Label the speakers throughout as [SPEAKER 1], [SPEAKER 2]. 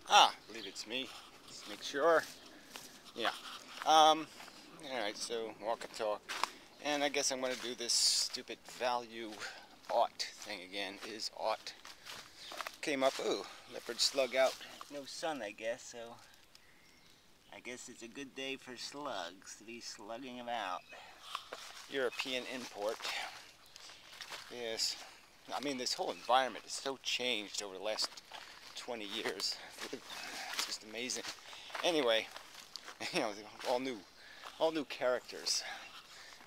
[SPEAKER 1] I believe it's me. Let's make sure. Yeah. Alright, so walk and talk. And I guess I'm going to do this stupid value ought thing again. Is ought. Came up, ooh, leopard slug out. No sun, I guess, so I guess it's a good day for slugs to be slugging about. European import. Yes. I mean, this whole environment is so changed over the last 20 years. It's just amazing. Anyway, you know, all new characters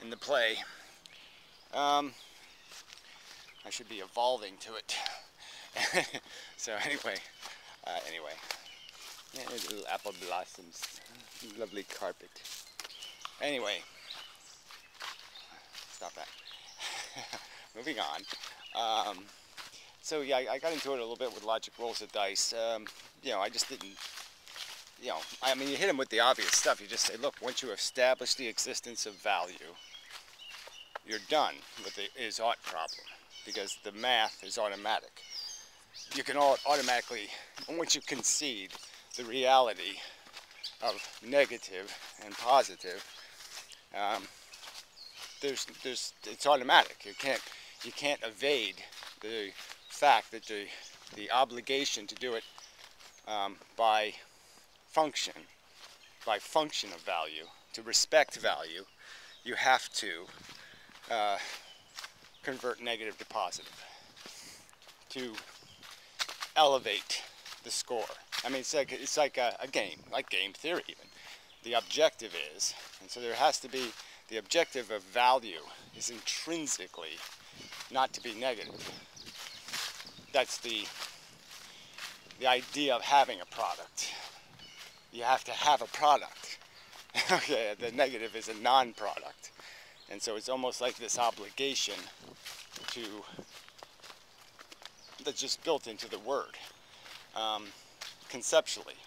[SPEAKER 1] in the play. I should be evolving to it. So anyway, yeah, little apple blossoms, lovely carpet. Anyway, stop that. Moving on. So yeah, I got into it a little bit with logic rolls of dice. You know, I just didn't. You know, I mean, you hit them with the obvious stuff. You just say, look, once you establish the existence of value, you're done with the is-ought problem, because the math is automatic. You can automatically, once you concede the reality of negative and positive, it's automatic. You can't evade the fact that the obligation to do it by function of value, to respect value, you have to convert negative to positive, to elevate the score. I mean, it's like a game, like game theory even. The objective is, and so there has to be, the objective of value is intrinsically not to be negative. That's the idea of having a product. You have to have a product. Okay, the negative is a non-product. And so it's almost like this obligation that's just built into the word, conceptually.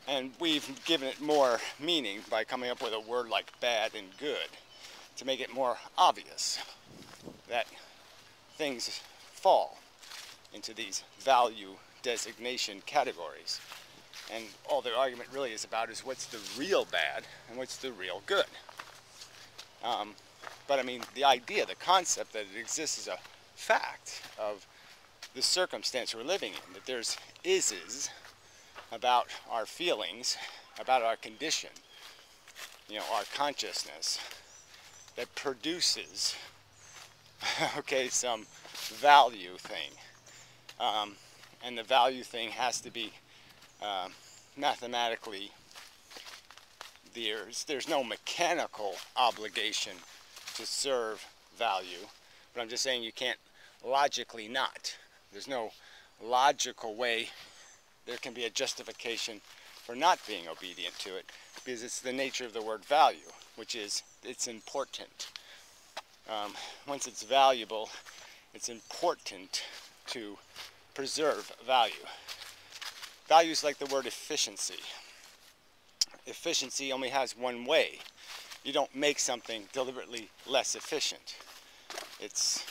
[SPEAKER 1] And we've given it more meaning by coming up with a word like bad and good to make it more obvious that things fall into these value designation categories. And all the argument really is about is what's the real bad and what's the real good. But I mean, the idea, the concept that it exists as a fact of the circumstance we're living in, that there's ises about our feelings, about our condition, you know, our consciousness, that produces, okay, some value thing. And the value thing has to be mathematically, there's no mechanical obligation to serve value, but I'm just saying you can't logically not. There's no logical way there can be a justification for not being obedient to it, because it's the nature of the word value, which is it's important. Once it's valuable, it's important to preserve value. Value is like the word efficiency. Efficiency only has one way. You don't make something deliberately less efficient. It's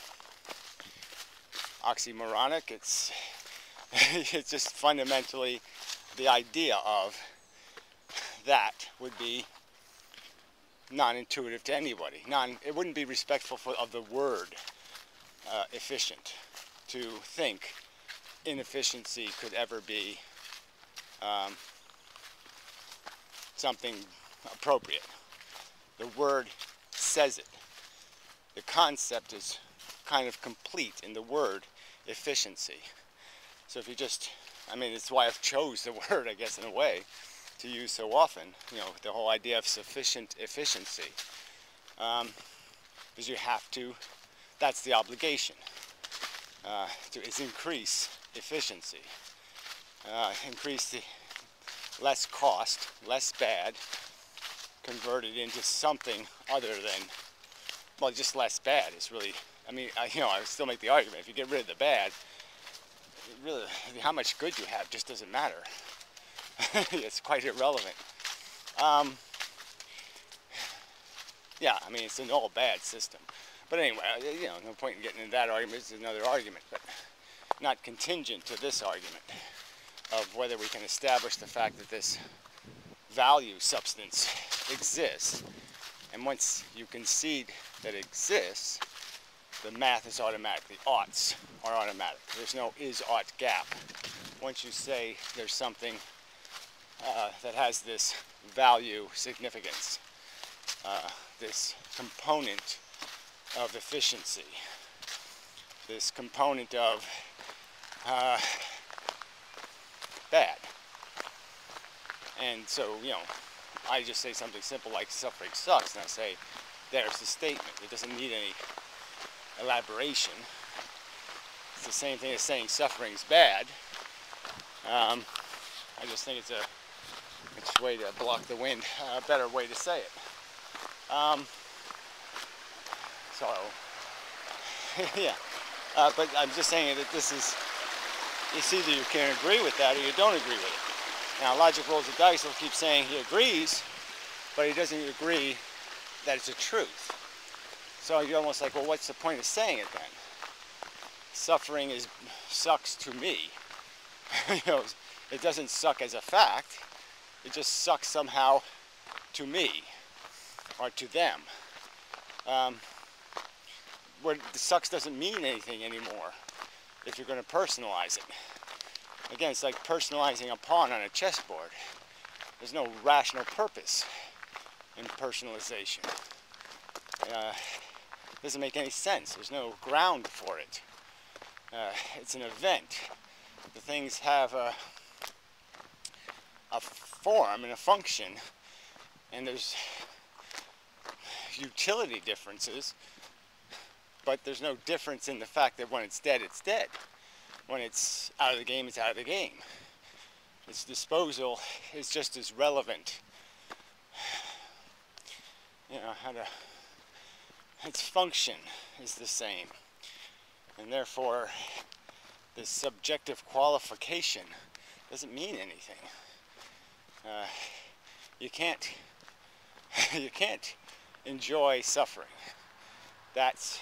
[SPEAKER 1] oxymoronic. It's just fundamentally the idea of that would be non-intuitive to anybody. It wouldn't be respectful of the word efficient to think inefficiency could ever be something appropriate. The word says it. The concept is kind of complete in the word efficiency. So if you just, I mean, it's why I've chose the word, I guess, in a way, to use so often, you know, the whole idea of sufficient efficiency. Because you have to, that's the obligation, is increase efficiency. Increase the less cost, less bad, convert it into something other than, well, just less bad is really, I mean, you know, I still make the argument, if you get rid of the bad, really, how much good you have just doesn't matter. It's quite irrelevant. Yeah, I mean, it's an all bad system. But anyway, you know, no point in getting into that argument. It's another argument, but not contingent to this argument. of whether we can establish the fact that this value substance exists. And once you concede that it exists, the math is automatic. The oughts are automatic. There's no is-ought gap. Once you say there's something that has this value significance, this component of efficiency, this component of bad. And so, you know, I just say something simple like suffering sucks, and I say, there's the statement. It doesn't need any elaboration. It's the same thing as saying suffering's bad. I just think it's a way to block the wind, a better way to say it. So, yeah. But I'm just saying that this is, it's either you can agree with that or you don't agree with it. Now, logic rolls the dice. He'll keep saying he agrees, but he doesn't agree that it's a truth. So you're almost like, well, what's the point of saying it then? Suffering sucks to me. You know, it doesn't suck as a fact. It just sucks somehow to me or to them. Where the sucks doesn't mean anything anymore if you're going to personalize it. Again, it's like personalizing a pawn on a chessboard. There's no rational purpose in personalization. It doesn't make any sense. There's no ground for it. It's an event. The things have a form and a function, and there's utility differences, but there's no difference in the fact that when it's dead, it's dead. When it's out of the game, it's out of the game. Its disposal is just as relevant. You know, its function is the same. And therefore, this subjective qualification doesn't mean anything. You can't enjoy suffering. That's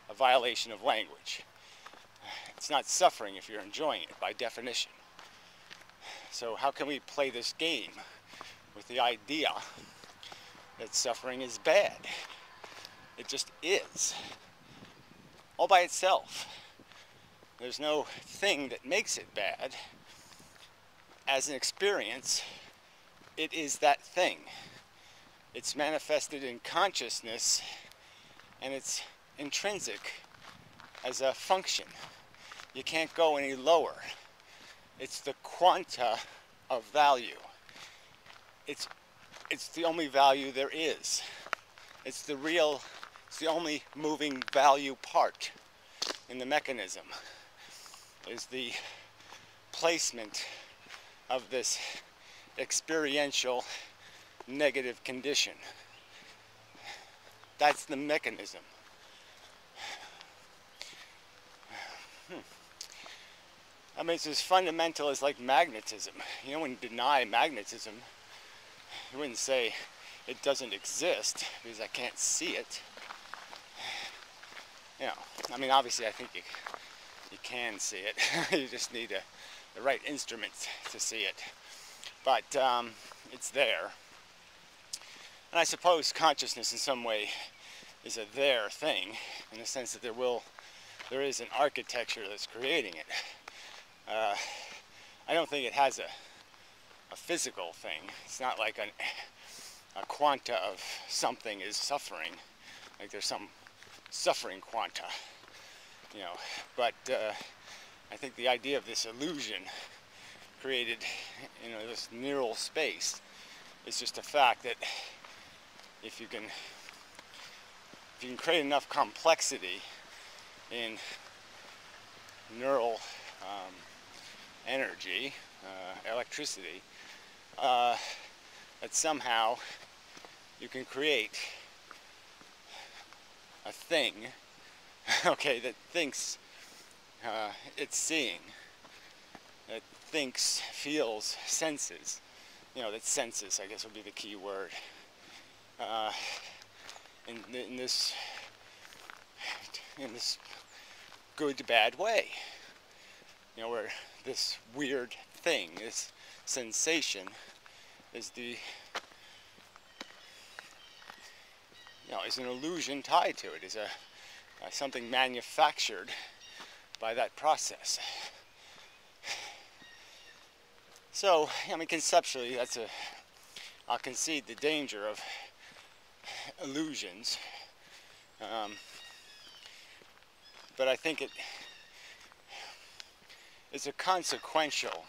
[SPEAKER 1] a violation of language. It's not suffering if you're enjoying it, by definition. So how can we play this game with the idea that suffering is bad? It just is. All by itself. There's no thing that makes it bad. As an experience, it is that thing. It's manifested in consciousness, and it's intrinsic as a function. You can't go any lower. It's the quanta of value. It's the only value there is. It's the only moving value part in the mechanism. Is the placement of this experiential negative condition. That's the mechanism. I mean, it's as fundamental as like magnetism. You wouldn't deny magnetism. You wouldn't say it doesn't exist because I can't see it. You know, I mean, obviously I think you can see it. You just need the right instruments to see it. But it's there. And I suppose consciousness in some way is a there thing, in the sense that there is an architecture that's creating it. I don't think it has a physical thing. It's not like a quanta of something is suffering, like there's some suffering quanta, you know. But I think the idea of this illusion created, you know, this neural space is just a fact that if you can create enough complexity in neural energy, electricity, that somehow you can create a thing, okay, that thinks it's seeing, that thinks, feels, senses, you know, that senses, I guess would be the key word, in this good bad way, you know, where this weird thing, this sensation, is is an illusion tied to it, is something manufactured by that process. So, I mean, conceptually, I'll concede the danger of illusions, but I think it's a consequential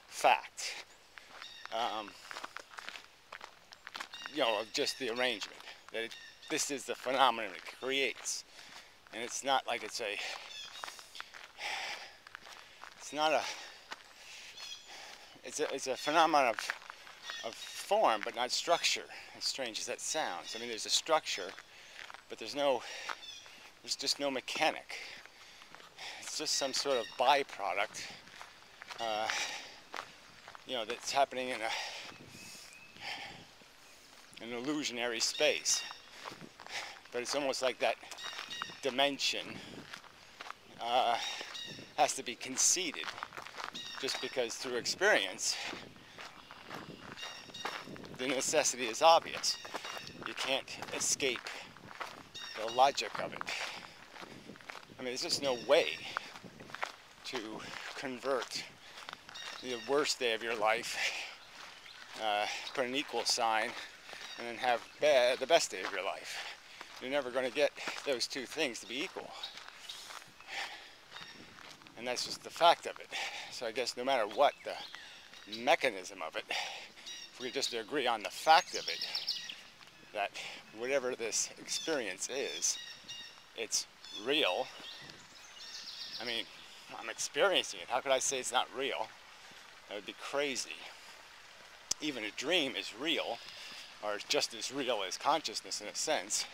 [SPEAKER 1] fact, of just the arrangement, that this is the phenomenon it creates, and it's not like it's a phenomenon of form, but not structure, as strange as that sounds. I mean, there's a structure, but there's just no mechanic. It's just some sort of byproduct, that's happening in an illusionary space. But it's almost like that dimension has to be conceded, just because through experience the necessity is obvious. You can't escape the logic of it. I mean, there's just no way to convert the worst day of your life, put an equal sign, and then have the best day of your life. You're never going to get those two things to be equal. And that's just the fact of it. So I guess no matter what the mechanism of it, if we just agree on the fact of it, that whatever this experience is, it's real. I mean, I'm experiencing it. How could I say it's not real? That would be crazy. Even a dream is real, or just as real as consciousness in a sense.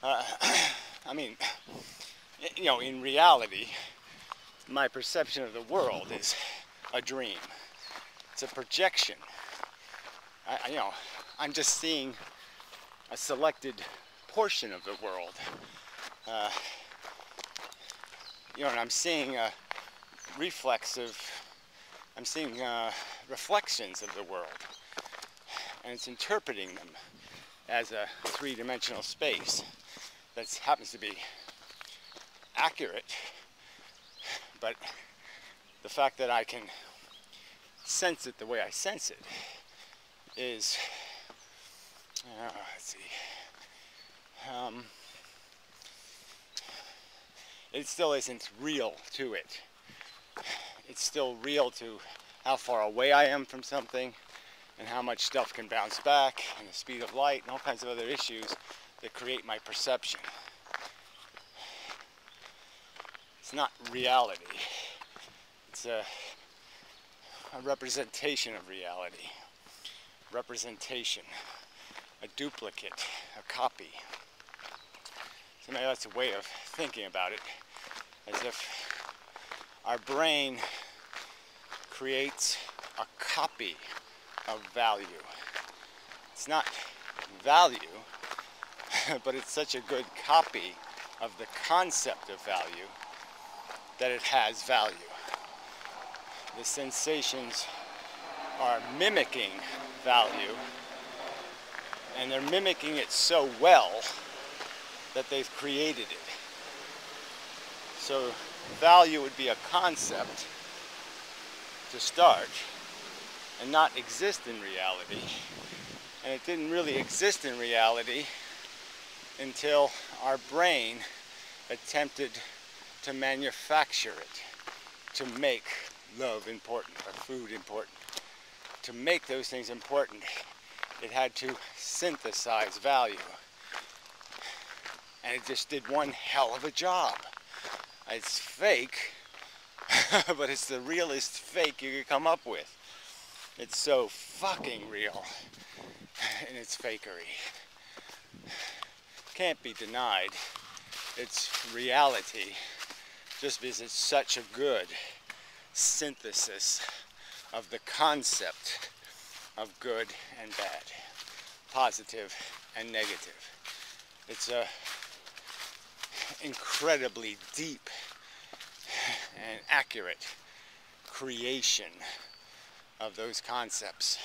[SPEAKER 1] I mean, in reality, my perception of the world is a dream. It's a projection. I'm just seeing a selected portion of the world. And I'm seeing I'm seeing reflections of the world, and it's interpreting them as a three-dimensional space that happens to be accurate, but the fact that I can sense it the way I sense it is, let's see, it still isn't real to it. It's still real to how far away I am from something, and how much stuff can bounce back, and the speed of light, and all kinds of other issues that create my perception. It's not reality. It's a representation of reality. Representation. A duplicate. A copy. So maybe that's a way of thinking about it, as if our brain creates a copy of value. It's not value, but it's such a good copy of the concept of value that it has value. The sensations are mimicking value, and they're mimicking it so well that they've created it. So value would be a concept to start and not exist in reality. And it didn't really exist in reality until our brain attempted to manufacture it, to make love important or food important. To make those things important, it had to synthesize value. And it just did one hell of a job. It's fake, but it's the realest fake you could come up with. It's so fucking real in its fakery. Can't be denied. It's reality, just because it's such a good synthesis of the concept of good and bad, positive and negative. It's a incredibly deep and accurate creation of those concepts.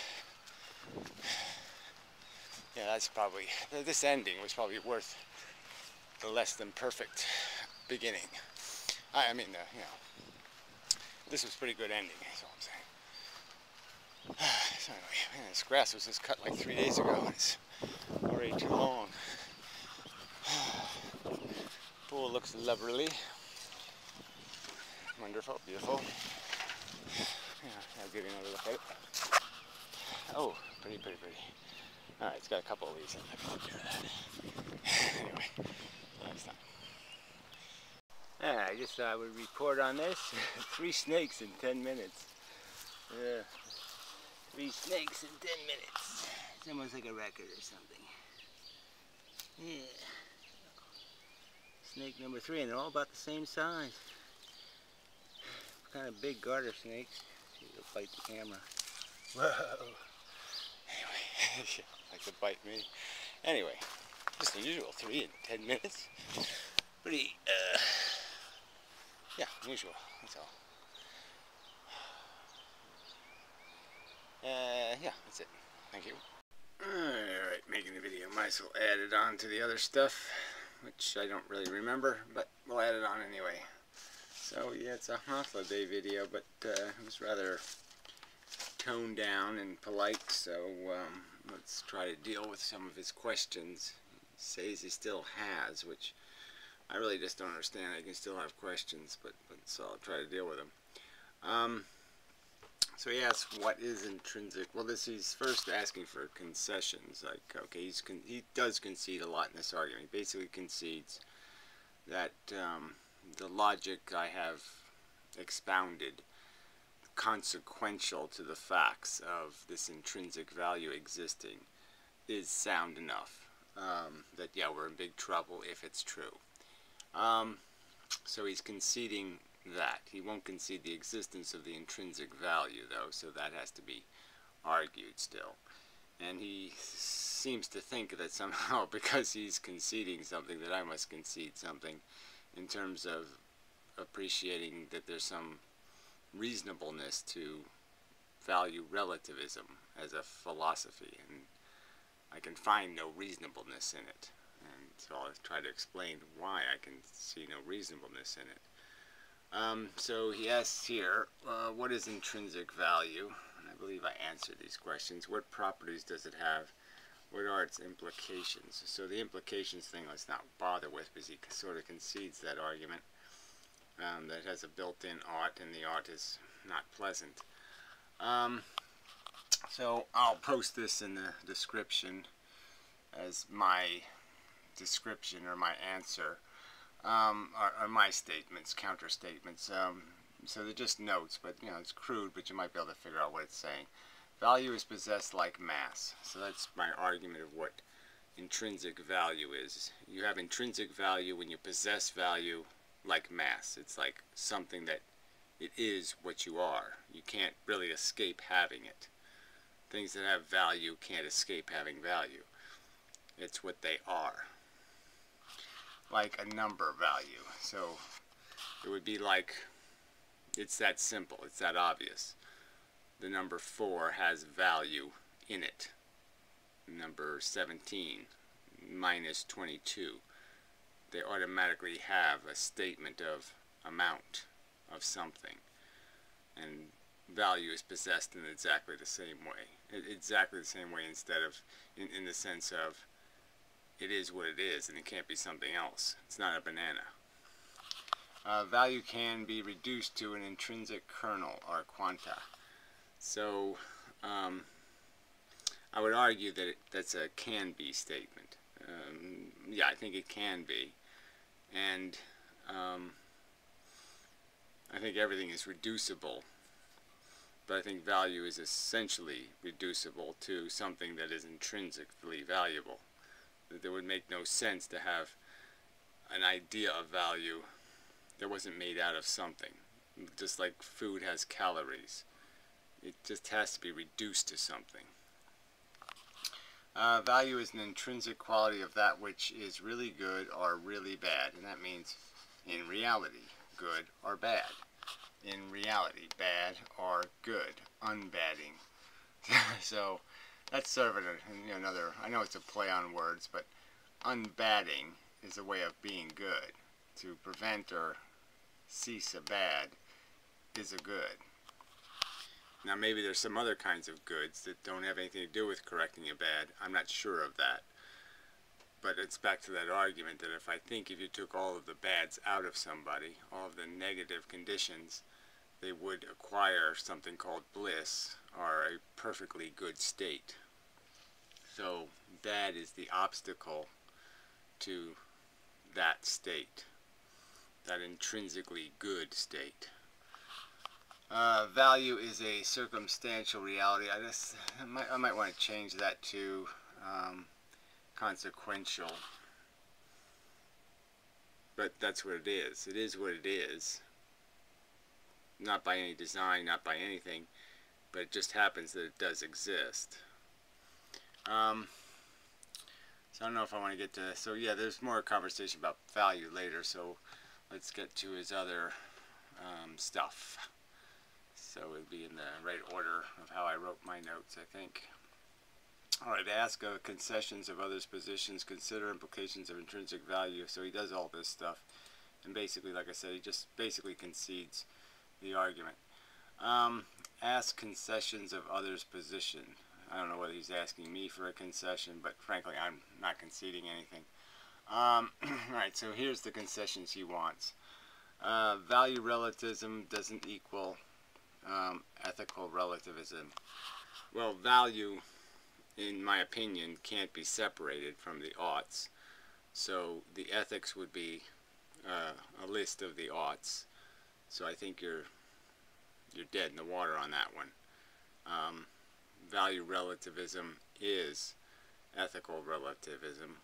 [SPEAKER 1] Yeah, that's probably, this ending was probably worth the less than perfect beginning. I mean, you know, this was a pretty good ending, is all I'm saying. So anyway, man, this grass was just cut like 3 days ago, and it's already too long. Pool looks lovely. Wonderful, beautiful. Yeah, I'll give you another look at it. Oh, pretty, pretty, pretty. Alright, it's got a couple of leaves in it. I can take care of that. Anyway, next time. I just thought I would report on this. 3 snakes in 10 minutes. 3 snakes in 10 minutes. It's almost like a record or something. Yeah. Snake number 3, and they're all about the same size. Kind of big garter snakes. See, they'll bite the camera. Whoa. Anyway, like to bite me. Anyway, just unusual. 3 in 10 minutes. Pretty, yeah, unusual. That's all. Yeah, that's it. Thank you. Alright, making the video. Might as well add it on to the other stuff, which I don't really remember, but we'll add it on anyway. So yeah, it's a holiday video, but it was rather toned down and polite, so let's try to deal with some of his questions. He says he still has, which I really just don't understand. I can still have questions, but so I'll try to deal with them. So he asks, what is intrinsic? Well, he's first asking for concessions. Like, okay, he does concede a lot in this argument. He basically concedes that the logic I have expounded, consequential to the facts of this intrinsic value existing, is sound enough. That, yeah, we're in big trouble if it's true. So he's conceding that. He won't concede the existence of the intrinsic value, though, so that has to be argued still. And he seems to think that somehow, because he's conceding something, that I must concede something in terms of appreciating that there's some reasonableness to value relativism as a philosophy, and I can find no reasonableness in it. And so I'll try to explain why I can see no reasonableness in it. So he asks here, what is intrinsic value? And I believe I answered these questions. What properties does it have? What are its implications? So the implications thing let's not bother with, because he sort of concedes that argument. That it has a built-in ought, and the ought is not pleasant. So I'll post this in the description as my description or my answer. Are my statements, counter statements. So they're just notes, but you know, it's crude, but you might be able to figure out what it's saying. Value is possessed like mass. So that's my argument of what intrinsic value is. You have intrinsic value when you possess value like mass. It's like something that it is what you are. You can't really escape having it. Things that have value can't escape having value. It's what they are. Like a number value. So it would be like, it's that simple, it's that obvious. The number 4 has value in it. Number 17 minus 22. They automatically have a statement of amount of something. And value is possessed in exactly the same way. Exactly the same way, instead of, in the sense of, it is what it is, and it can't be something else. It's not a banana. Value can be reduced to an intrinsic kernel, or quanta. So, I would argue that that's a can-be statement. Yeah, I think it can be. And I think everything is reducible. But I think value is essentially reducible to something that is intrinsically valuable. That would make no sense to have an idea of value that wasn't made out of something. Just like food has calories. It just has to be reduced to something. Value is an intrinsic quality of that which is really good or really bad. And that means, in reality, good or bad. in reality, bad or good, unbading. So that's sort of another, I know it's a play on words, but unbading is a way of being good. To prevent or cease a bad is a good. Now maybe there's some other kinds of goods that don't have anything to do with correcting a bad. I'm not sure of that. But it's back to that argument that if you took all of the bads out of somebody, all of the negative conditions, they would acquire something called bliss, or a perfectly good state. So bad is the obstacle to that state, that intrinsically good state. Value is a circumstantial reality. I might want to change that to consequential, but that's what it is. It is what it is, not by any design, not by anything, but it just happens that it does exist. So I don't know if I want to get to, so yeah, there's more conversation about value later, so let's get to his other stuff. So it'll be in the right order of how I wrote my notes, I think. Alright, ask concessions of others' positions, consider implications of intrinsic value. So he does all this stuff, and basically, like I said, he just basically concedes the argument. Ask concessions of others' position. I don't know whether he's asking me for a concession, but frankly, I'm not conceding anything. Alright, so here's the concessions he wants. Value relativism doesn't equal ethical relativism. Well, value, in my opinion, can't be separated from the oughts. So the ethics would be a list of the oughts. So I think you're dead in the water on that one. Value relativism is ethical relativism,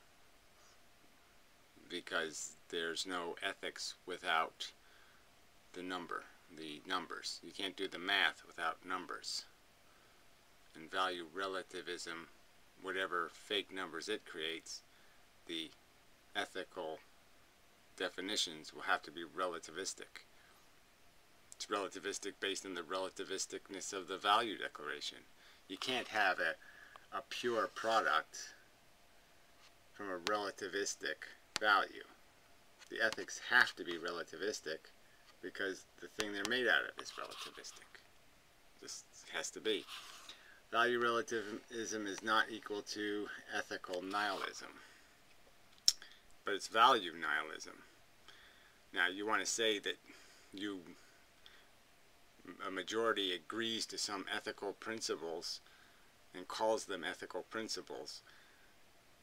[SPEAKER 1] because there's no ethics without the numbers. You can't do the math without numbers. And value relativism, whatever fake numbers it creates, the ethical definitions will have to be relativistic. It's relativistic based on the relativisticness of the value declaration. You can't have a pure product from a relativistic value. The ethics have to be relativistic because the thing they're made out of is relativistic. Just has to be. Value relativism is not equal to ethical nihilism, but it's value nihilism. Now you want to say that a majority agrees to some ethical principles and calls them ethical principles.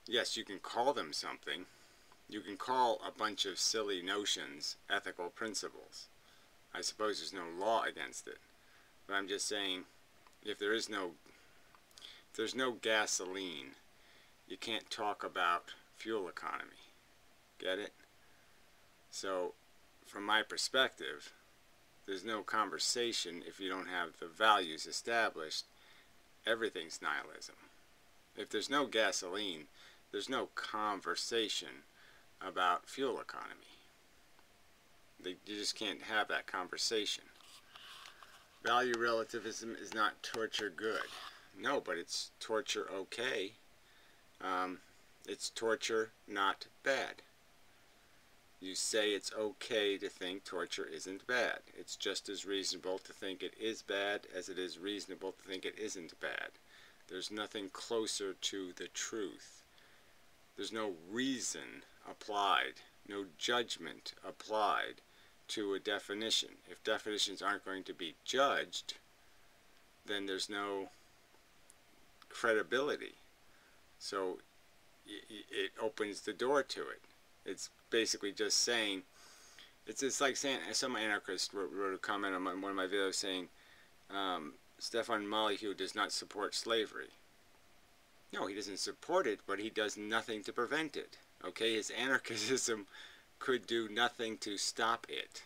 [SPEAKER 1] Yes, you can call them something. You can call a bunch of silly notions ethical principles. I suppose there's no law against it. But I'm just saying, if there's no gasoline, you can't talk about fuel economy. Get it? So, from my perspective, there's no conversation if you don't have the values established. Everything's nihilism. If there's no gasoline, there's no conversation about fuel economy. You just can't have that conversation. Value relativism is not torture good. No, but it's torture okay. It's torture not bad. You say it's okay to think torture isn't bad. It's just as reasonable to think it is bad as it is reasonable to think it isn't bad. There's nothing closer to the truth. There's no reason applied, no judgment applied to a definition. If definitions aren't going to be judged, then there's no credibility. So it opens the door to it. It's basically just saying, it's like saying, some anarchist wrote a comment on one of my videos saying, Stefan Molyneux does not support slavery. No, he doesn't support it, but he does nothing to prevent it. Okay, his anarchism could do nothing to stop it.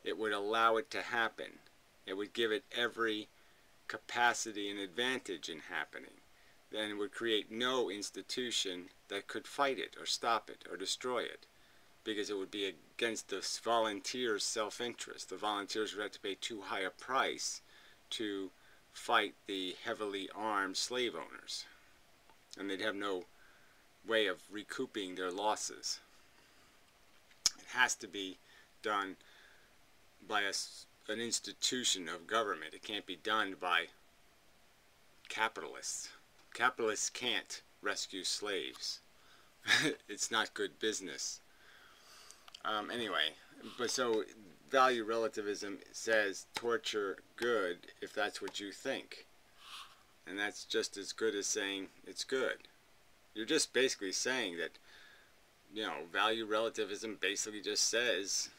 [SPEAKER 1] It would allow it to happen. It would give it every capacity and advantage in happening. Then it would create no institution that could fight it or stop it or destroy it. because it would be against the volunteers' self-interest. The volunteers would have to pay too high a price to fight the heavily armed slave owners, and they'd have no way of recouping their losses. It has to be done by an institution of government. It can't be done by capitalists. Capitalists can't rescue slaves. It's not good business. Anyway, but so value relativism says torture good if that's what you think. And that's just as good as saying it's good. You're just basically saying that, you know, value relativism basically just says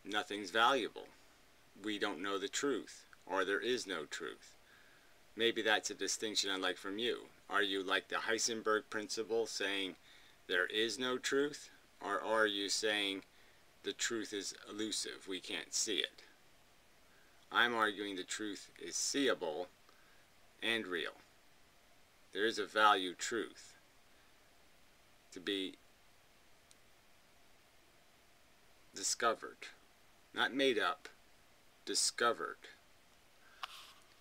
[SPEAKER 1] nothing's valuable. We don't know the truth, or there is no truth. Maybe that's a distinction I'd like from you. Are you like the Heisenberg principle, saying there is no truth? Or are you saying the truth is elusive, we can't see it? I'm arguing the truth is seeable and real. There is a value truth to be discovered. Not made up, discovered.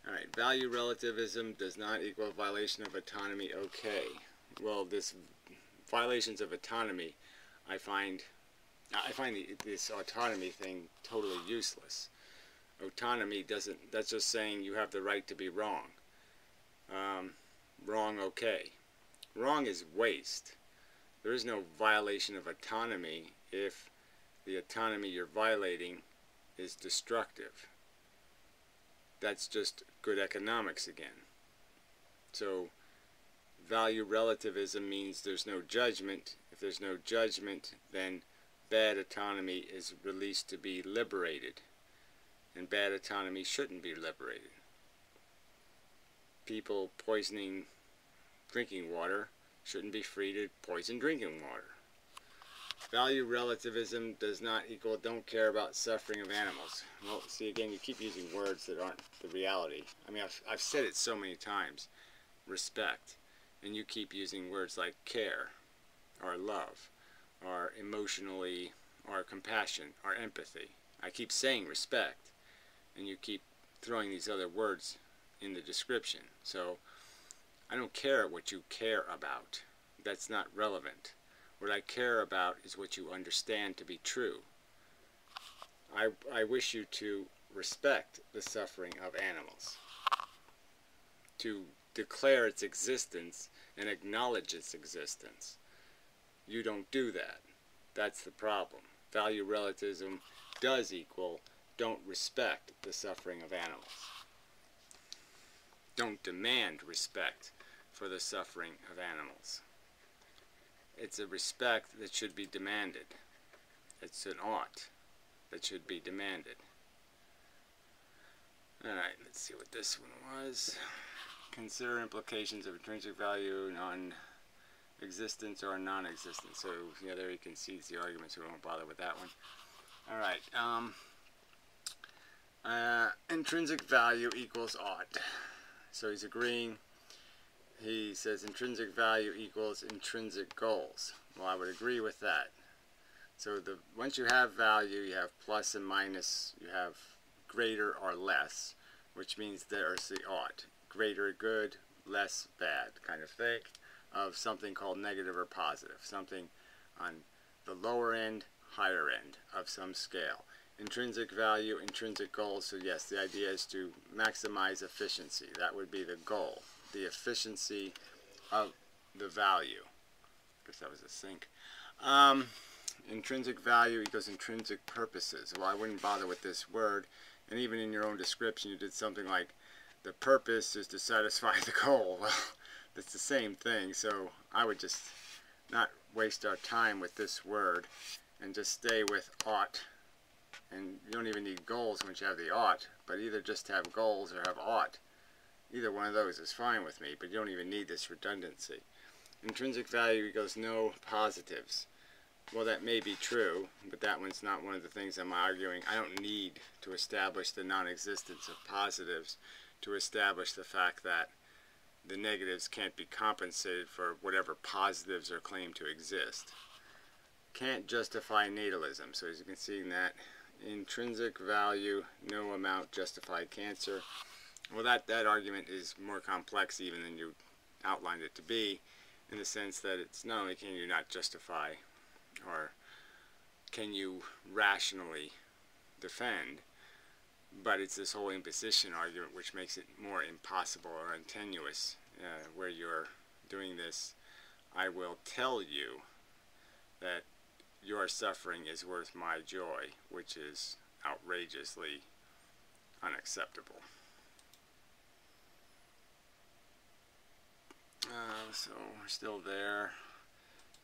[SPEAKER 1] Alright, value relativism does not equal violation of autonomy. Okay. Well, this violations of autonomy, I find this autonomy thing totally useless. Autonomy doesn't, that's just saying you have the right to be wrong. Wrong, okay. Wrong is waste. There is no violation of autonomy if the autonomy you're violating is destructive. That's just good economics again. So value relativism means there's no judgment. If there's no judgment, then bad autonomy is released to be liberated. And bad autonomy shouldn't be liberated. People poisoning drinking water shouldn't be free to poison drinking water. Value relativism does not equal don't care about suffering of animals. Well, see, again, you keep using words that aren't the reality. I mean, I've said it so many times. Respect. And you keep using words like care, or love, or emotionally, or compassion, or empathy. I keep saying respect, and you keep throwing these other words in the description. So I don't care what you care about. That's not relevant. What I care about is what you understand to be true. I wish you to respect the suffering of animals, to declare its existence and acknowledge its existence. You don't do that. That's the problem. Value relativism does equal don't respect the suffering of animals. Don't demand respect for the suffering of animals. It's a respect that should be demanded. It's an ought that should be demanded. Alright, let's see what this one was. Consider implications of intrinsic value, non-existence or non-existence. So, yeah, there he concedes the argument, so we won't bother with that one. Alright, intrinsic value equals ought. So he's agreeing. He says intrinsic value equals intrinsic goals. Well, I would agree with that. So once you have value, you have plus and minus, you have greater or less, which means there's the ought. Greater good, less bad kind of thing, of something called negative or positive. Something on the lower end, higher end of some scale. Intrinsic value, intrinsic goals. So yes, the idea is to maximize efficiency. That would be the goal. The efficiency of the value. I guess that was a sink. Intrinsic value equals intrinsic purposes. Well, I wouldn't bother with this word. And even in your own description, you did something like, the purpose is to satisfy the goal. Well, that's the same thing. So I would just not waste our time with this word and just stay with ought. And you don't even need goals once you have the ought, but either just have goals or have ought. Either one of those is fine with me, but you don't even need this redundancy. Intrinsic value equals no positives. Well, that may be true, but that one's not one of the things I'm arguing. I don't need to establish the non-existence of positives to establish the fact that the negatives can't be compensated for whatever positives are claimed to exist. can't justify natalism. So as you can see in that, intrinsic value, no amount justify cancer. Well, that argument is more complex even than you outlined it to be, in the sense that it's not only can you not justify, or can you rationally defend, but it's this whole imposition argument which makes it more impossible or tenuous, where you're doing this, I will tell you that your suffering is worth my joy, which is outrageously unacceptable. So we're still there.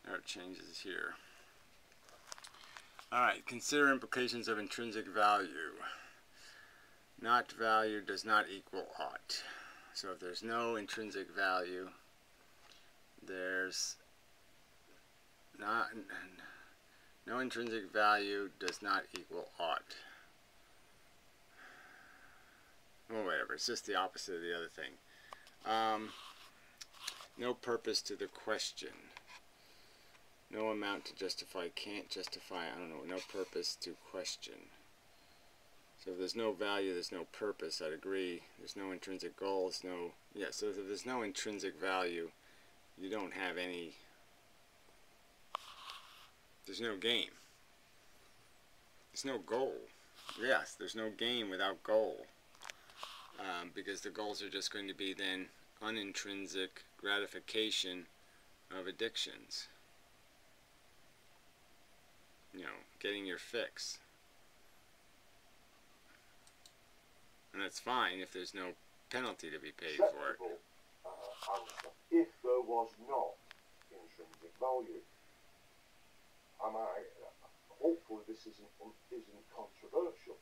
[SPEAKER 1] There it changes here. Alright, consider implications of intrinsic value. Not value does not equal ought. So if there's no intrinsic value, there's no intrinsic value does not equal ought. Well, whatever, it's just the opposite of the other thing. No purpose to the question. No amount to justify, can't justify, I don't know, no purpose to question. So if there's no value, there's no purpose, I'd agree. There's no intrinsic goal, so if there's no intrinsic value, you don't have any, there's no game. There's no goal. Yes, there's no game without goal. Because the goals are just going to be then unintrinsic gratification of addictions. You know, getting your fix. And that's fine if there's no penalty to be paid for it.
[SPEAKER 2] Answer. If there was not intrinsic value, hopefully this isn't controversial.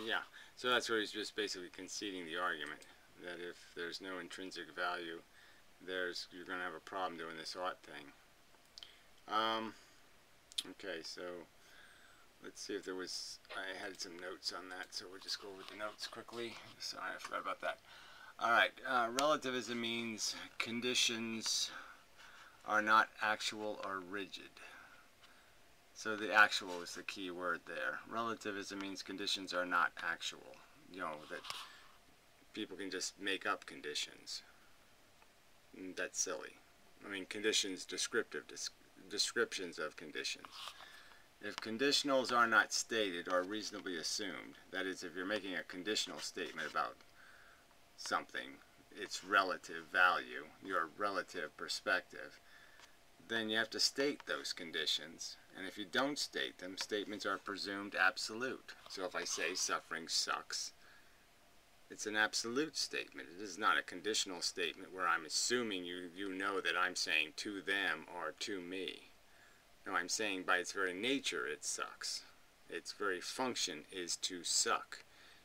[SPEAKER 1] Yeah, so that's where he's just basically conceding the argument that if there's no intrinsic value, you're going to have a problem doing this ought thing. Okay, so let's see if there was, I had some notes on that, so we'll just go over the notes quickly. Sorry, I forgot about that. Alright, relativism means conditions are not actual or rigid. So the actual is the key word there. Relativism means conditions are not actual. You know, that people can just make up conditions. That's silly. I mean, conditions, descriptions of conditions. If conditionals are not stated or reasonably assumed, that is, if you're making a conditional statement about something, its relative value, your relative perspective, then you have to state those conditions. And if you don't state them, statements are presumed absolute. So if I say suffering sucks, it's an absolute statement. It is not a conditional statement where I'm assuming you know that I'm saying to them or to me. No, I'm saying by its very nature it sucks. Its very function is to suck.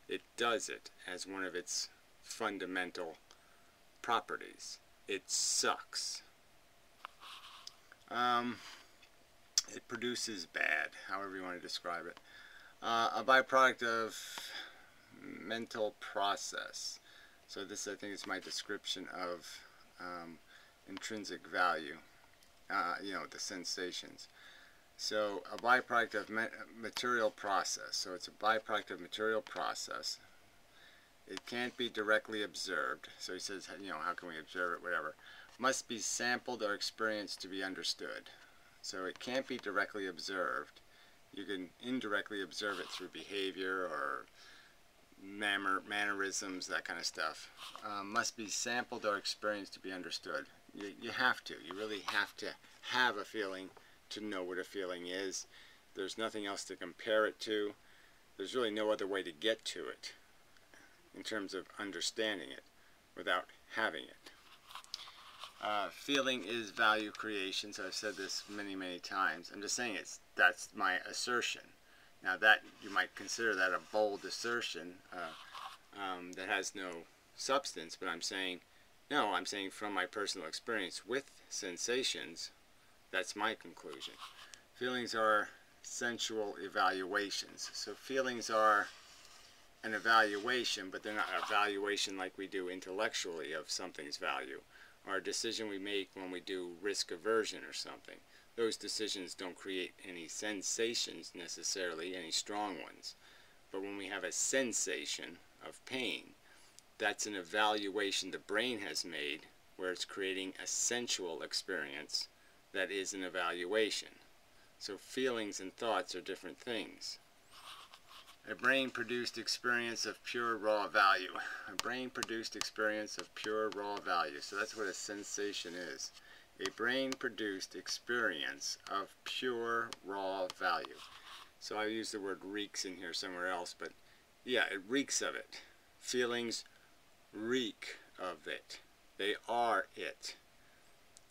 [SPEAKER 1] It does it as one of its fundamental properties. It sucks. It produces bad, however you want to describe it. A byproduct of mental process. So this, I think, is my description of intrinsic value, you know, the sensations. So a byproduct of material process. So it's a byproduct of material process. It can't be directly observed. So he says, you know, how can we observe it, whatever. Must be sampled or experienced to be understood. So it can't be directly observed. You can indirectly observe it through behavior or mannerisms, that kind of stuff. Must be sampled or experienced to be understood. You have to. You really have to have a feeling to know what a feeling is. There's nothing else to compare it to. There's really no other way to get to it in terms of understanding it without having it. Feeling is value creation. So I've said this many, many times. I'm just saying that's my assertion. Now that you might consider that a bold assertion that has no substance, but I'm saying, no, I'm saying from my personal experience with sensations, that's my conclusion. Feelings are sensual evaluations. So feelings are an evaluation, but they're not an evaluation like we do intellectually of something's value. or a decision we make when we do risk aversion or something. Those decisions don't create any sensations necessarily, any strong ones. But when we have a sensation of pain, that's an evaluation the brain has made where it's creating a sensual experience that is an evaluation. So feelings and thoughts are different things. A brain-produced experience of pure raw value. A brain-produced experience of pure raw value. So that's what a sensation is. A brain-produced experience of pure raw value. So I use the word reeks in here somewhere else, but yeah, it reeks of it. Feelings reek of it. They are it.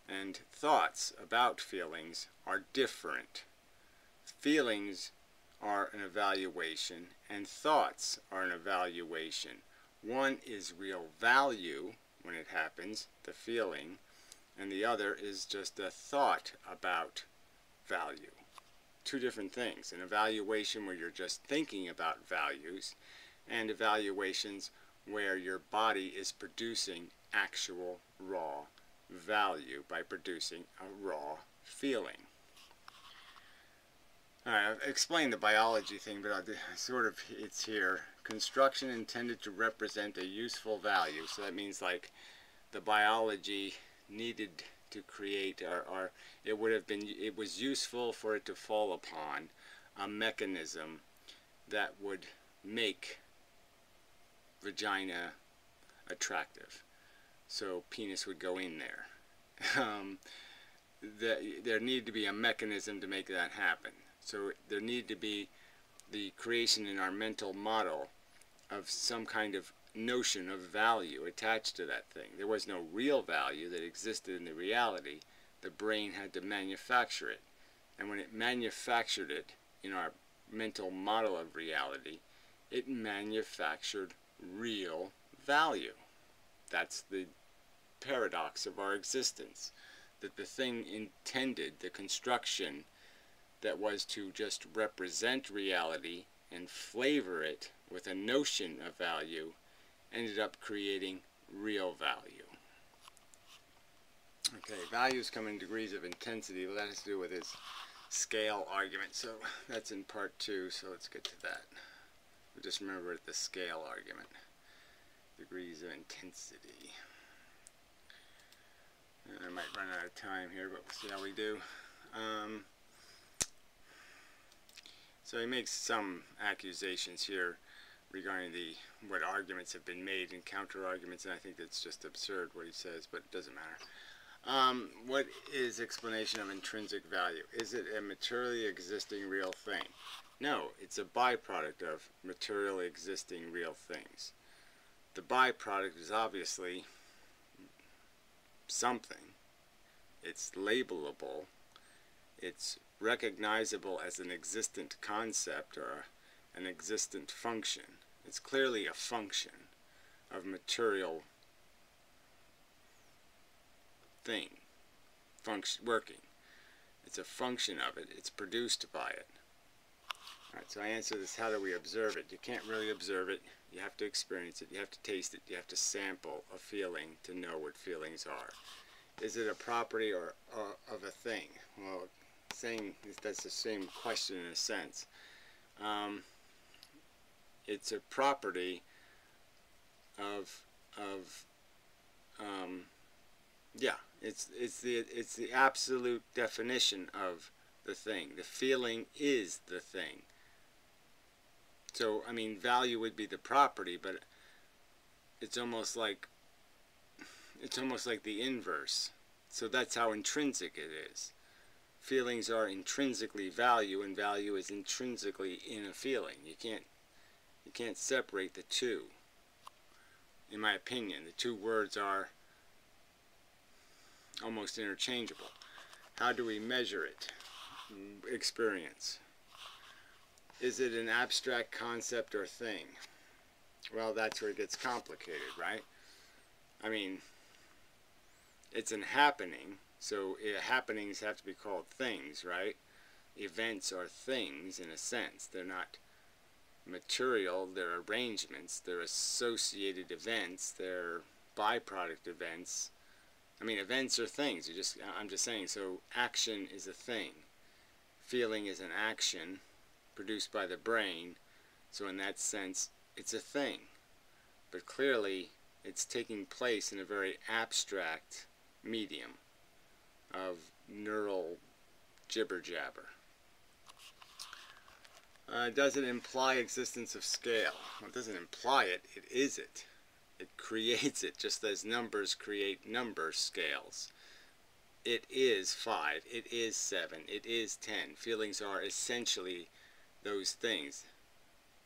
[SPEAKER 1] And thoughts about feelings are different. Feelings are an evaluation, and thoughts are an evaluation. One is real value when it happens, the feeling, and the other is just a thought about value. Two different things. An evaluation where you're just thinking about values, and evaluations where your body is producing actual raw value by producing a raw feeling. Alright, I've explained the biology thing, but it's here. Construction intended to represent a useful value. So that means like the biology needed to create, or it was useful for it to fall upon a mechanism that would make vagina attractive. So penis would go in there. There needed to be a mechanism to make that happen. So there needed to be the creation in our mental model of some kind of notion of value attached to that thing. There was no real value that existed in the reality. The brain had to manufacture it. And when it manufactured it in our mental model of reality, it manufactured real value. That's the paradox of our existence. That the thing intended, the construction that was to just represent reality and flavor it with a notion of value, ended up creating real value. Okay, values come in degrees of intensity. Well, that has to do with his scale argument. So that's in part 2, so let's get to that. We'll just remember the scale argument. Degrees of intensity. And I might run out of time here, but we'll see how we do. So he makes some accusations here regarding what arguments have been made and counter arguments, and I think that's just absurd what he says, but it doesn't matter. What is explanation of intrinsic value? Is it a materially existing real thing? No, it's a byproduct of materially existing real things. The byproduct is obviously something. It's labelable. It's recognizable as an existent concept or an existent function. It's clearly a function of material thing, working. It's a function of it. It's produced by it. Alright, so I answer this, how do we observe it? You can't really observe it. You have to experience it. You have to taste it. You have to sample a feeling to know what feelings are. Is it a property or of a thing? Well, saying that's the same question in a sense. It's a property of yeah, it's the absolute definition of the thing. The feeling is the thing. So I mean, value would be the property, but it's almost like the inverse. So that's how intrinsic it is. Feelings are intrinsically value, and value is intrinsically in a feeling. You can't separate the two. In my opinion, the two words are almost interchangeable. How do we measure it? Experience. Is it an abstract concept or thing? Well, that's where it gets complicated, right? I mean, it's an happening. So happenings have to be called things, right? Events are things in a sense. They're not material, they're arrangements, they're associated events, they're byproduct events. I mean, events are things. I'm just saying, so action is a thing. Feeling is an action produced by the brain, so in that sense, it's a thing. But clearly, it's taking place in a very abstract medium of neural jibber-jabber. Does it imply existence of scale? Well, it doesn't imply it, it is it. It creates it, just as numbers create number scales. It is 5, it is 7, it is 10. Feelings are essentially those things.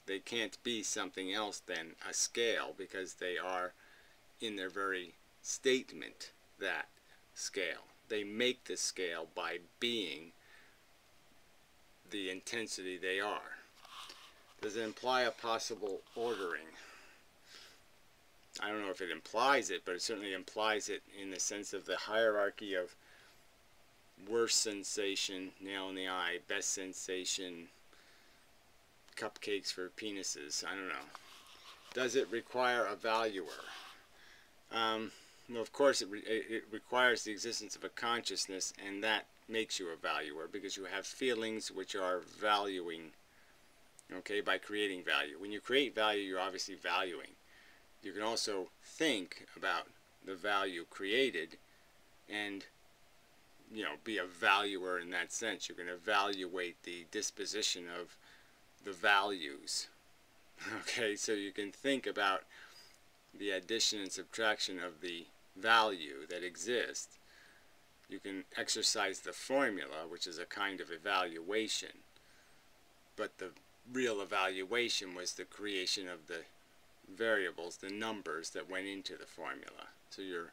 [SPEAKER 1] They can't be something else than a scale, because they are, in their very statement, that scale. They make the scale by being the intensity they are. Does it imply a possible ordering? I don't know if it implies it, but it certainly implies it in the sense of the hierarchy of worst sensation, nail in the eye, best sensation, cupcakes for penises. I don't know. Does it require a valuer? Well, of course it requires the existence of a consciousness, and that makes you a valuer, because you have feelings which are valuing, okay, by creating value. When you create value, you're obviously valuing. You can also think about the value created and, you know, be a valuer in that sense. You can evaluate the disposition of the values. Okay, so you can think about the addition and subtraction of the value that exists. You can exercise the formula, which is a kind of evaluation. But the real evaluation was the creation of the variables, the numbers that went into the formula. So you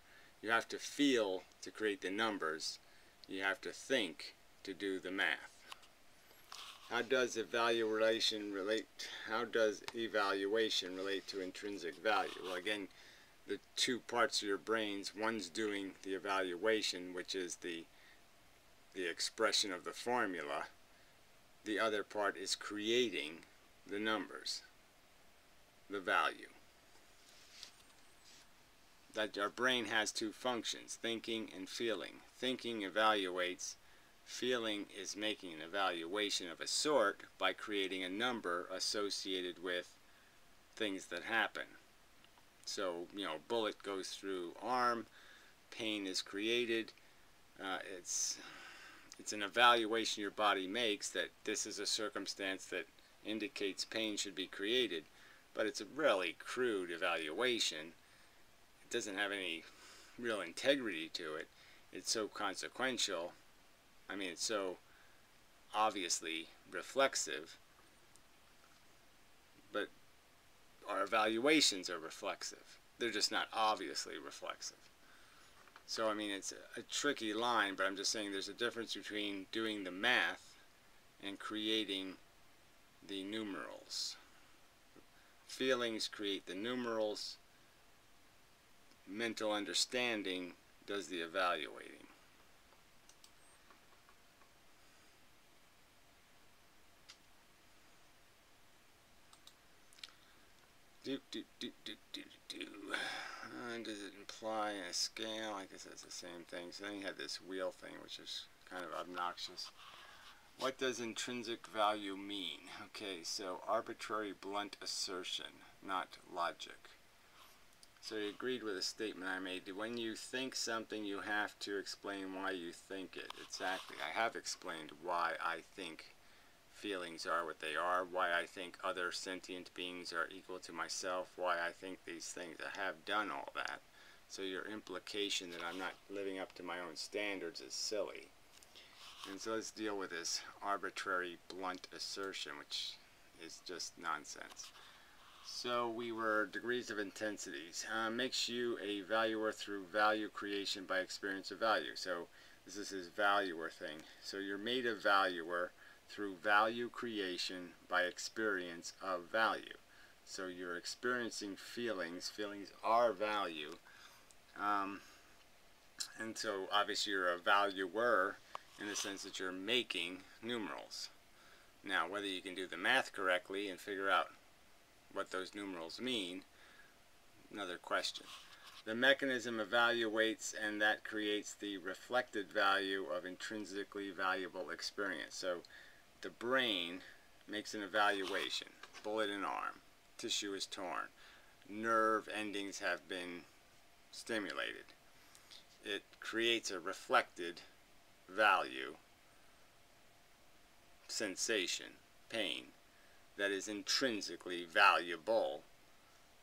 [SPEAKER 1] have to feel to create the numbers. You have to think to do the math. How does evaluation relate to intrinsic value? Well, again, the two parts of your brains, one's doing the evaluation, which is the expression of the formula. The other part is creating the numbers, the value. That our brain has two functions, thinking and feeling. Thinking evaluates. Feeling is making an evaluation of a sort by creating a number associated with things that happen. So, you know, bullet goes through arm, pain is created. It's an evaluation your body makes that this is a circumstance that indicates pain should be created, but it's a really crude evaluation. It doesn't have any real integrity to it. It's so consequential. I mean, it's so obviously reflexive, but our evaluations are reflexive. They're just not obviously reflexive. So, I mean, it's a tricky line, but I'm just saying there's a difference between doing the math and creating the numerals. Feelings create the numerals. Mental understanding does the evaluating. Does it imply a scale? I guess that's the same thing. So then you had this wheel thing, which is kind of obnoxious. What does intrinsic value mean? Okay, so arbitrary blunt assertion, not logic. So you agreed with a statement I made. When you think something, you have to explain why you think it. Exactly. I have explained why I think feelings are what they are, why I think other sentient beings are equal to myself, why I think these things. I have done all that. So your implication that I'm not living up to my own standards is silly. And so let's deal with this arbitrary blunt assertion, which is just nonsense. So we were degrees of intensities. Makes you a valuer through value creation by experience of value. So this is his valuer thing. So you're made a valuer through value creation by experience of value. So you're experiencing feelings. Feelings are value. And so obviously you're a valuer in the sense that you're making numerals. Now, whether you can do the math correctly and figure out what those numerals mean, another question. The mechanism evaluates, and that creates the reflected value of intrinsically valuable experience. So the brain makes an evaluation. Bullet in arm. Tissue is torn. Nerve endings have been stimulated. It creates a reflected value, sensation, pain, that is intrinsically valuable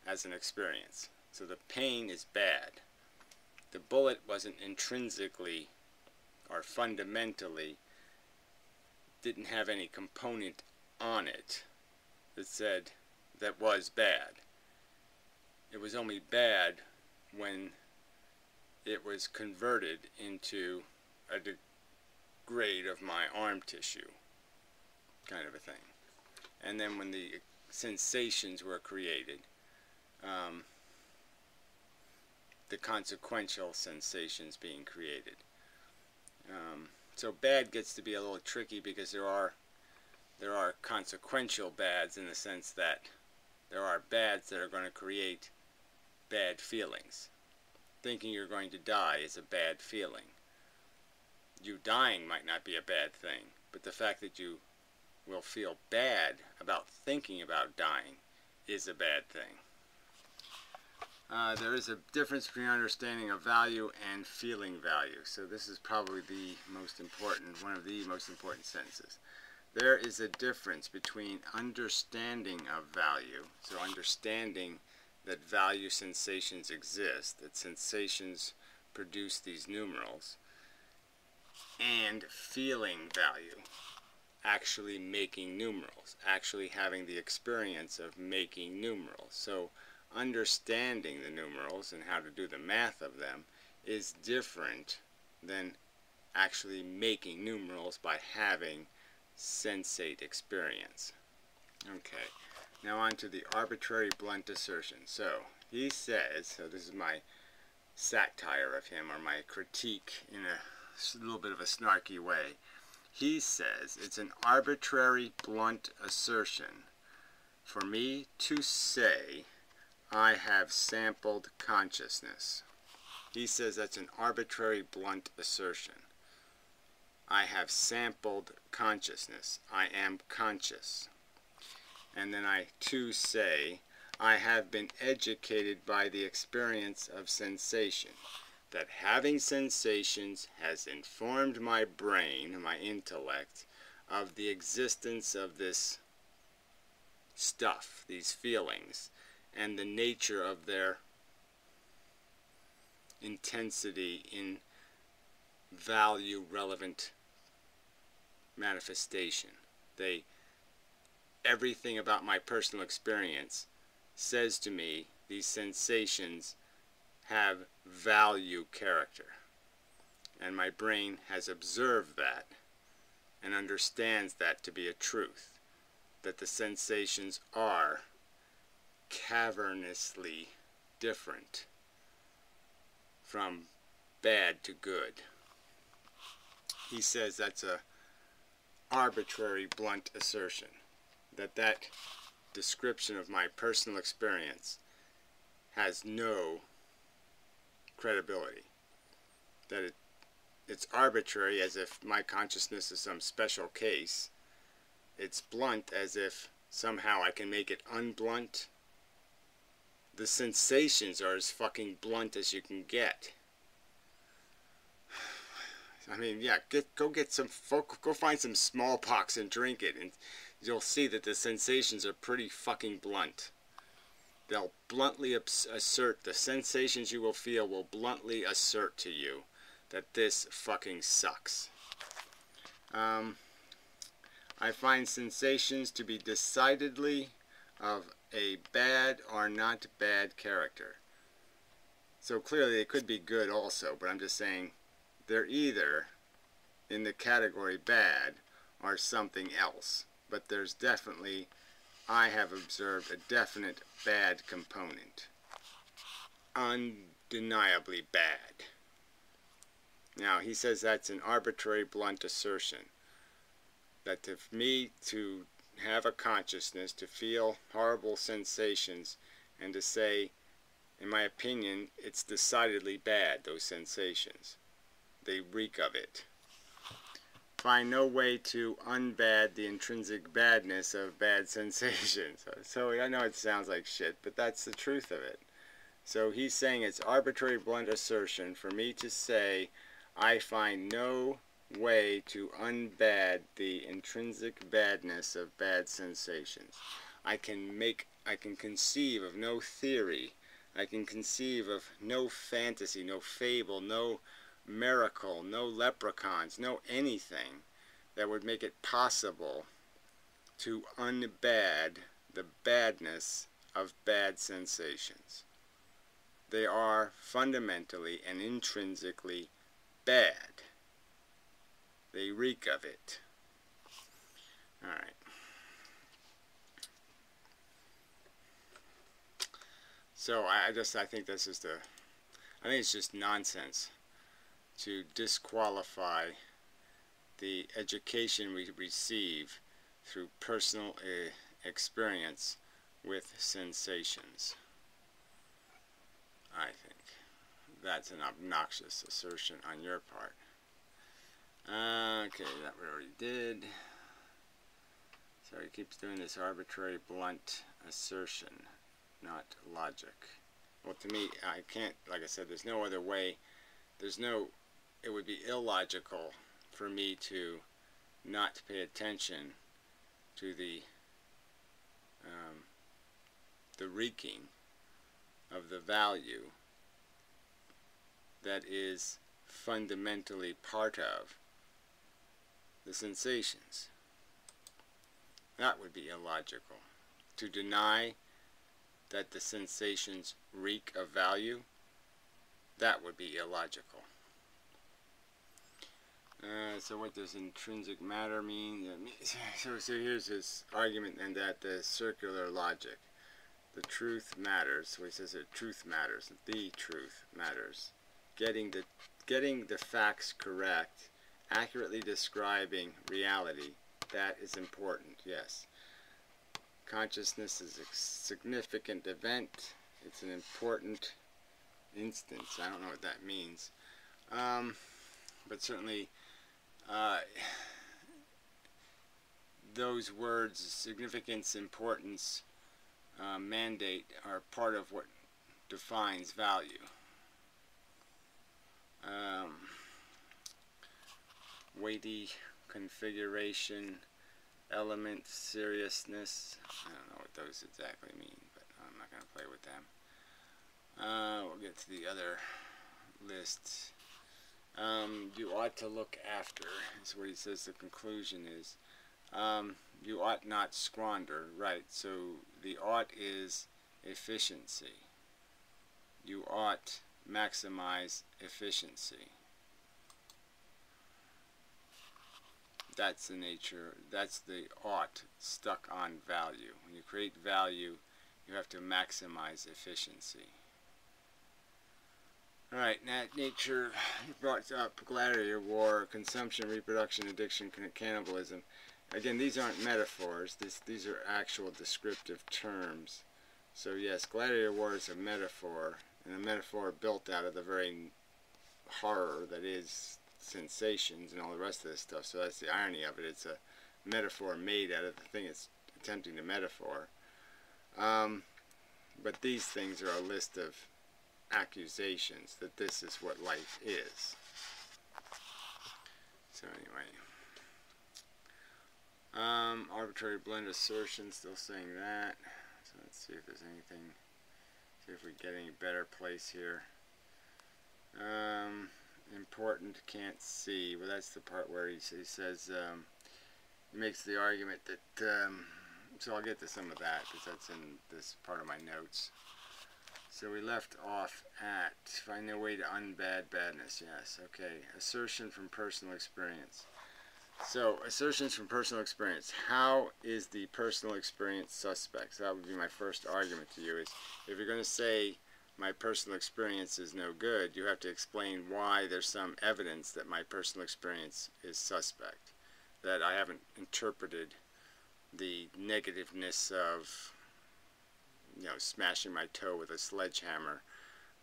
[SPEAKER 1] as an experience. So the pain is bad. The bullet wasn't intrinsically or fundamentally, didn't have any component on it that said that was bad. It was only bad when it was converted into a degrade of my arm tissue, kind of a thing. And then when the sensations were created, the consequential sensations being created. So bad gets to be a little tricky because there are consequential bads, in the sense that there are bads that are going to create bad feelings. Thinking you're going to die is a bad feeling. You dying might not be a bad thing, but the fact that you will feel bad about thinking about dying is a bad thing. There is a difference between understanding of value and feeling value. So this is probably the most important, one of the most important sentences. There is a difference between understanding of value, so understanding that value sensations exist, that sensations produce these numerals, and feeling value, actually making numerals, actually having the experience of making numerals. So understanding the numerals and how to do the math of them is different than actually making numerals by having sensate experience. Okay, now on to the arbitrary blunt assertion. So he says, so this is my satire of him, or my critique in a little bit of a snarky way. He says it's an arbitrary blunt assertion for me to say I have sampled consciousness. He says that's an arbitrary blunt assertion. I have sampled consciousness. I am conscious. And then I too say I have been educated by the experience of sensation. That having sensations has informed my brain, my intellect, of the existence of this stuff, these feelings, and the nature of their intensity in value relevant manifestation. Everything about my personal experience says to me these sensations have value character, and my brain has observed that and understands that to be a truth, that the sensations are cavernously different from bad to good. He says that's a arbitrary blunt assertion, that description of my personal experience has no credibility, that it's arbitrary as if my consciousness is some special case. It's blunt as if somehow I can make it unblunt. The sensations are as fucking blunt as you can get. I mean, yeah, go find some smallpox and drink it, and you'll see that the sensations are pretty fucking blunt. They'll bluntly assert, the sensations you will feel will bluntly assert to you that this fucking sucks. I find sensations to be decidedly of a bad or not bad character. So clearly they could be good also, but I'm just saying they're either in the category bad or something else. But there's definitely, I have observed, a definite bad component. Undeniably bad. Now, he says that's an arbitrary blunt assertion. That to me, to have a consciousness, to feel horrible sensations, and to say in my opinion, it's decidedly bad, those sensations. They reek of it. Find no way to unbad the intrinsic badness of bad sensations. So I know it sounds like shit, but that's the truth of it. So he's saying it's arbitrary blunt assertion for me to say I find no way to unbad the intrinsic badness of bad sensations. I can conceive of no theory. I can conceive of no fantasy, no fable, no miracle, no leprechauns, no anything that would make it possible to unbad the badness of bad sensations. They are fundamentally and intrinsically bad. They reek of it. Alright. So I think this is I think it's just nonsense to disqualify the education we receive through personal experience with sensations. I think that's an obnoxious assertion on your part. Okay, that we already did. So he keeps doing this arbitrary blunt assertion, not logic. Well, to me, I can't, like I said, there's no other way. It would be illogical for me to not pay attention to the reeking of the value that is fundamentally part of the sensations. That would be illogical. To deny that the sensations reek of value, that would be illogical. So what does intrinsic matter mean? So here's his argument, and that the circular logic. The truth matters. So he says that truth matters. The truth matters. Getting the facts correct, accurately describing reality, that is important, yes. Consciousness is a significant event. It's an important instance. I don't know what that means. But certainly those words, significance, importance, mandate, are part of what defines value. Weighty, configuration, element, seriousness. I don't know what those exactly mean, but I'm not going to play with them. We'll get to the other lists. You ought to look after, is what he says the conclusion is. You ought not squander, right? So the ought is efficiency. You ought maximize efficiency. That's the nature, that's the ought stuck on value. When you create value, you have to maximize efficiency. Alright, nature, he brought up gladiator war, consumption, reproduction, addiction, cannibalism. Again, these aren't metaphors, these are actual descriptive terms. So yes, gladiator war is a metaphor, and a metaphor built out of the very horror that is sensations and all the rest of this stuff. So that's the irony of it. It's a metaphor made out of the thing it's attempting to metaphor. But these things are a list of accusations that this is what life is. So anyway, arbitrary blend assertion, still saying that. So let's see if there's anything, see if we get any better place here. Important, can't see. Well, that's the part where he says, he makes the argument that, so I'll get to some of that because that's in this part of my notes. So we left off at find a way to unbad badness. Yes, okay. Assertion from personal experience. So assertions from personal experience. How is the personal experience suspect? So that would be my first argument to you. Is if you're going to say my personal experience is no good, you have to explain why there's some evidence that my personal experience is suspect, that I haven't interpreted the negativeness of smashing my toe with a sledgehammer,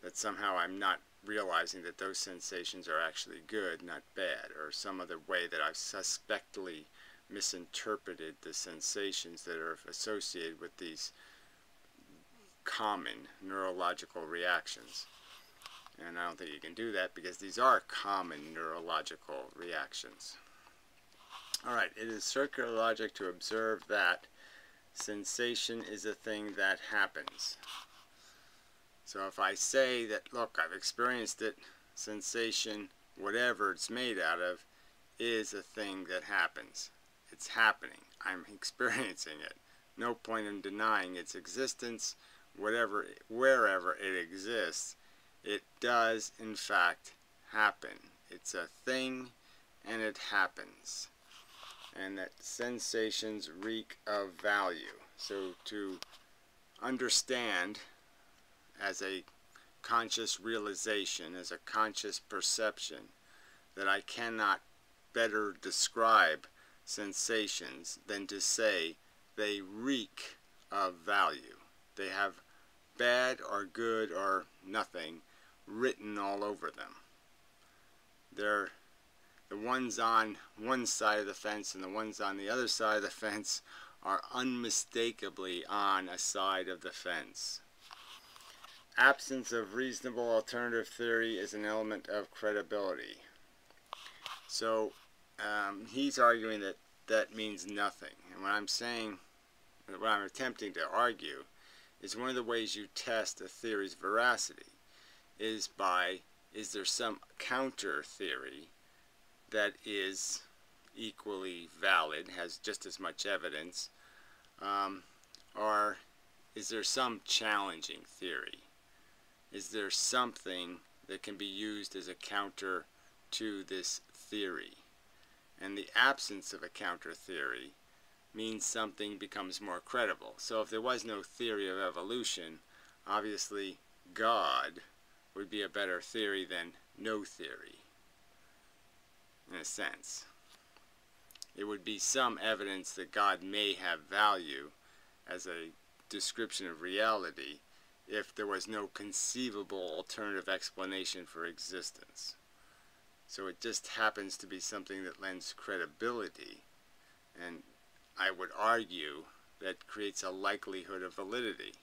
[SPEAKER 1] that somehow I'm not realizing that those sensations are actually good, not bad, or some other way that I've suspectly misinterpreted the sensations that are associated with these common neurological reactions. And I don't think you can do that because these are common neurological reactions. Alright, it is circular logic to observe that sensation is a thing that happens. So if I say that, look, I've experienced it, sensation, whatever it's made out of, is a thing that happens. It's happening. I'm experiencing it. No point in denying its existence. Wherever it exists, it does in fact happen. It's a thing and it happens. And that sensations reek of value. So to understand as a conscious realization, as a conscious perception, that I cannot better describe sensations than to say they reek of value. They have bad or good or nothing written all over them. They're the ones on one side of the fence and the ones on the other side of the fence are unmistakably on a side of the fence. Absence of reasonable alternative theory is an element of credibility. So he's arguing that that means nothing. And what I'm saying, what I'm attempting to argue, is one of the ways you test a theory's veracity is there some counter theory that is equally valid, has just as much evidence, or is there some challenging theory? Is there something that can be used as a counter to this theory? And the absence of a counter theory means something becomes more credible. So if there was no theory of evolution, obviously God would be a better theory than no theory, in a sense. It would be some evidence that God may have value as a description of reality if there was no conceivable alternative explanation for existence. So it just happens to be something that lends credibility, and I would argue that creates a likelihood of validity.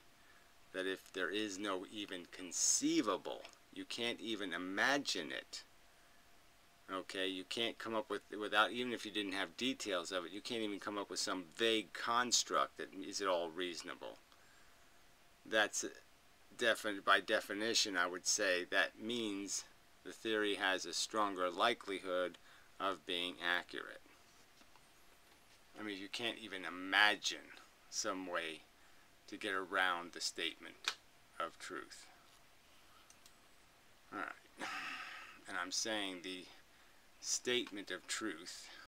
[SPEAKER 1] That if there is no even conceivable, you can't even imagine it. Okay, you can't come up with, without, even if you didn't have details of it, you can't even come up with some vague construct that is at all reasonable. That's by definition, I would say, that means the theory has a stronger likelihood of being accurate. I mean, you can't even imagine some way to get around the statement of truth. Alright, and I'm saying the statement of truth